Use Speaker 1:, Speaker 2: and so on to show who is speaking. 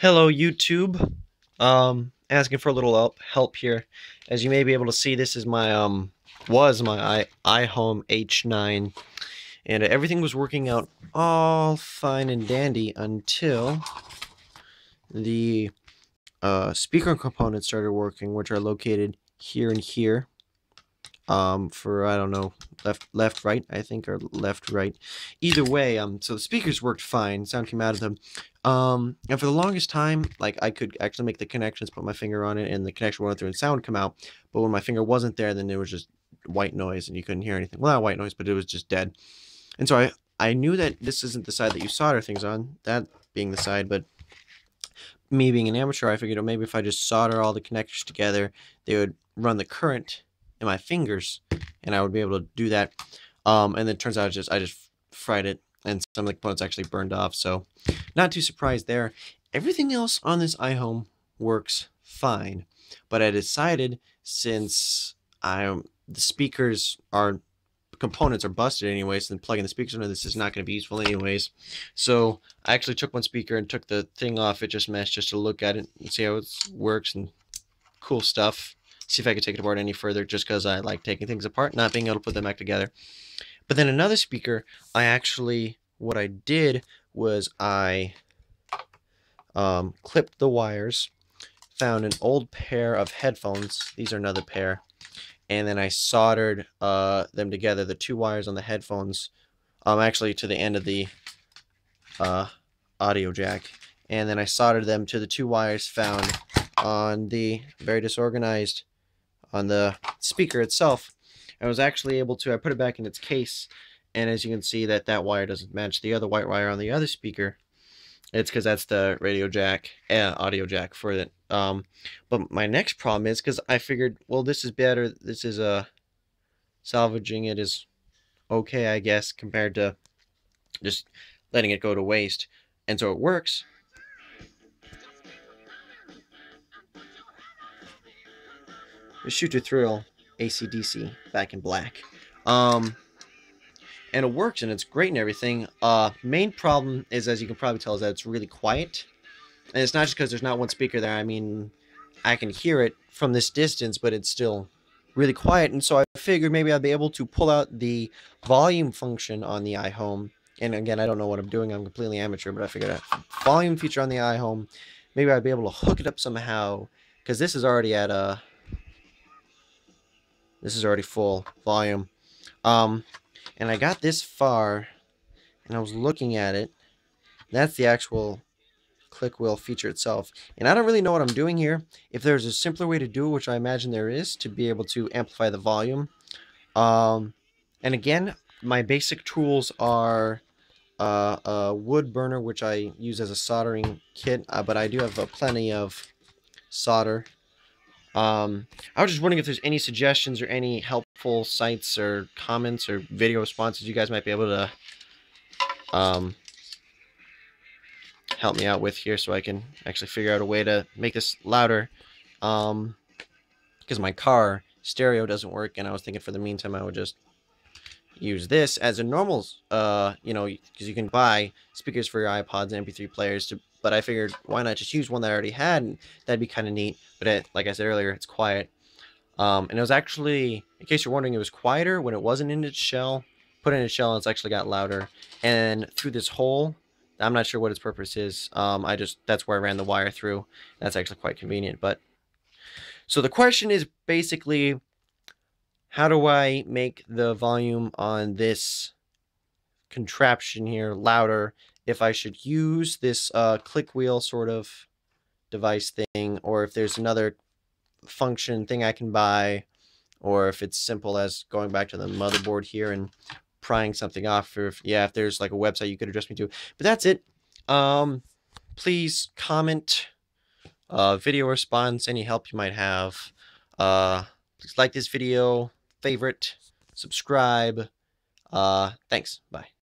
Speaker 1: Hello YouTube. Asking for a little help here. As you may be able to see, this is my was my iHome H9, and everything was working out all fine and dandy until the speaker components started working, which are located here and here. For I don't know, left right, I think, or left right, either way. So the speakers worked fine, sound came out of them. And for the longest time, like, I could actually make the connections, put my finger on it, and the connection went through and sound come out. But when my finger wasn't there, then it was just white noise and you couldn't hear anything. Well, not white noise, but it was just dead. And so I knew that this isn't the side that you solder things on, that being the side. But me being an amateur, I figured, oh, maybe if I just solder all the connectors together, they would run the current in my fingers, and I would be able to do that. And then it turns out I just fried it, and some of the components actually burned off. So not too surprised there. Everything else on this iHome works fine, but I decided, since the speakers are components are busted anyways, and plugging the speakers into this is not going to be useful anyways. So I actually took one speaker and took the thing off. It just meshed, just to look at it and see how it works, and cool stuff. See if I could take it apart any further, just because I like taking things apart, not being able to put them back together. But then another speaker, what I did was I clipped the wires, found an old pair of headphones. These are another pair. And then I soldered them together, the two wires on the headphones, actually to the end of the audio jack. And then I soldered them to the two wires found on the very disorganized on the speaker itself. I was actually able to, I put it back in its case, and as you can see, that wire doesn't match the other white wire on the other speaker. It's because that's the radio jack, audio jack for it. But my next problem is, because I figured, well, this is better, this is salvaging it is okay, I guess, compared to just letting it go to waste. And so it works. The Shoot to Thrill AC/DC Back in Black. And it works, and it's great and everything. Main problem is, as you can probably tell, is that it's really quiet. And it's not just because there's not one speaker there. I mean, I can hear it from this distance, but it's still really quiet. And so I figured maybe I'd be able to pull out the volume function on the iHome. And again, I don't know what I'm doing. I'm completely amateur, but I figured a volume feature on the iHome, maybe I'd be able to hook it up somehow, because this is already at this is already full volume. And I got this far, and I was looking at it. That's the actual click wheel feature itself. And I don't really know what I'm doing here. If there's a simpler way to do it, which I imagine there is, to be able to amplify the volume. And again, my basic tools are a wood burner, which I use as a soldering kit, but I do have plenty of solder. I was just wondering if there's any suggestions or any helpful sites or comments or video responses you guys might be able to help me out with here, so I can actually figure out a way to make this louder, because my car stereo doesn't work, and I was thinking for the meantime I would just use this as a normal, you know, because you can buy speakers for your iPods and MP3 players, but I figured, why not just use one that I already had, and that'd be kind of neat. But like I said earlier, it's quiet. And it was actually, in case you're wondering, it was quieter when it wasn't in its shell. Put it in its shell, and it's actually got louder. And through this hole, I'm not sure what its purpose is. That's where I ran the wire through. That's actually quite convenient. But so the question is basically, how do I make the volume on this contraption here louder? If I should use this click wheel sort of device thing, or if there's another function thing I can buy, or if it's simple as going back to the motherboard here and prying something off, or if there's like a website you could address me to. But that's it. Please comment, video response, any help you might have. Please like this video, favorite, subscribe. Thanks. Bye.